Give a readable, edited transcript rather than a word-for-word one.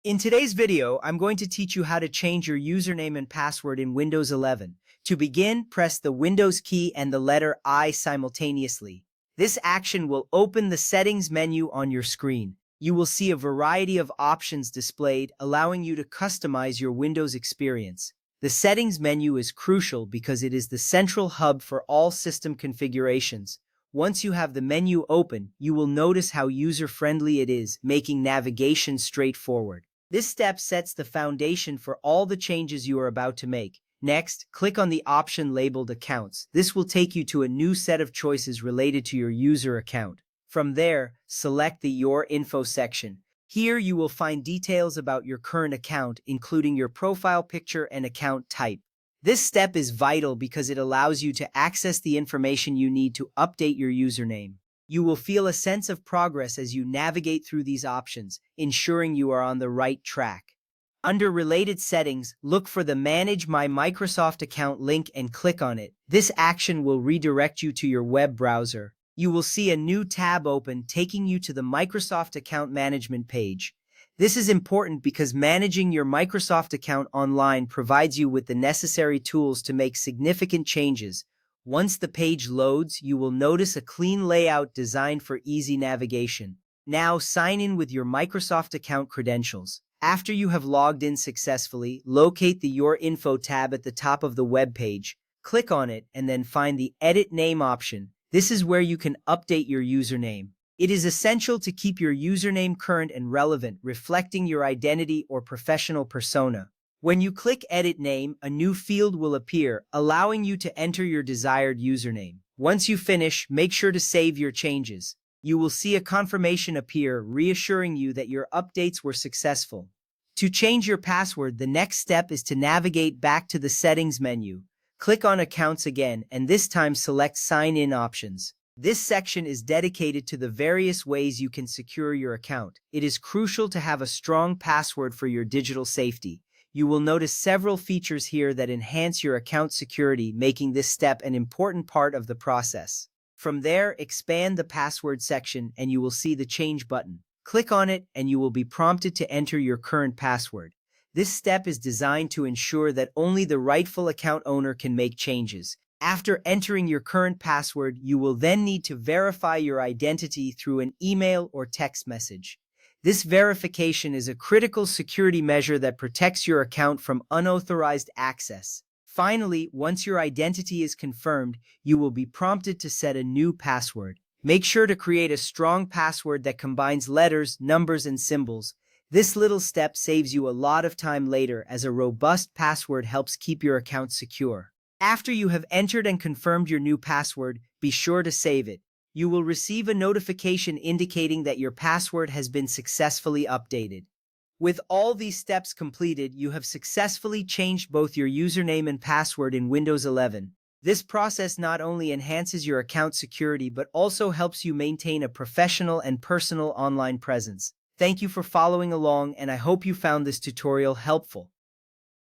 In today's video, I'm going to teach you how to change your username and password in Windows 11. To begin, press the Windows key and the letter I simultaneously. This action will open the settings menu on your screen. You will see a variety of options displayed, allowing you to customize your Windows experience. The settings menu is crucial because it is the central hub for all system configurations. Once you have the menu open, you will notice how user-friendly it is, making navigation straightforward. This step sets the foundation for all the changes you are about to make. Next, click on the option labeled Accounts. This will take you to a new set of choices related to your user account. From there, select the Your Info section. Here you will find details about your current account, including your profile picture and account type. This step is vital because it allows you to access the information you need to update your username. You will feel a sense of progress as you navigate through these options, ensuring you are on the right track. Under Related Settings, look for the Manage My Microsoft Account link and click on it. This action will redirect you to your web browser. You will see a new tab open, taking you to the Microsoft Account Management page. This is important because managing your Microsoft account online provides you with the necessary tools to make significant changes. Once the page loads, you will notice a clean layout designed for easy navigation. Now sign in with your Microsoft account credentials. After you have logged in successfully, locate the Your Info tab at the top of the web page. Click on it and then find the Edit Name option. This is where you can update your username. It is essential to keep your username current and relevant, reflecting your identity or professional persona. When you click Edit Name, a new field will appear, allowing you to enter your desired username. Once you finish, make sure to save your changes. You will see a confirmation appear, reassuring you that your updates were successful. To change your password, the next step is to navigate back to the Settings menu. Click on Accounts again, and this time select Sign In options. This section is dedicated to the various ways you can secure your account. It is crucial to have a strong password for your digital safety. You will notice several features here that enhance your account security, making this step an important part of the process. From there, expand the Password section and you will see the Change button. Click on it and you will be prompted to enter your current password. This step is designed to ensure that only the rightful account owner can make changes. After entering your current password, you will then need to verify your identity through an email or text message. This verification is a critical security measure that protects your account from unauthorized access. Finally, once your identity is confirmed, you will be prompted to set a new password. Make sure to create a strong password that combines letters, numbers, and symbols. This little step saves you a lot of time later, as a robust password helps keep your account secure. After you have entered and confirmed your new password, be sure to save it. You will receive a notification indicating that your password has been successfully updated. With all these steps completed, you have successfully changed both your username and password in Windows 11. This process not only enhances your account security but also helps you maintain a professional and personal online presence. Thank you for following along, and I hope you found this tutorial helpful.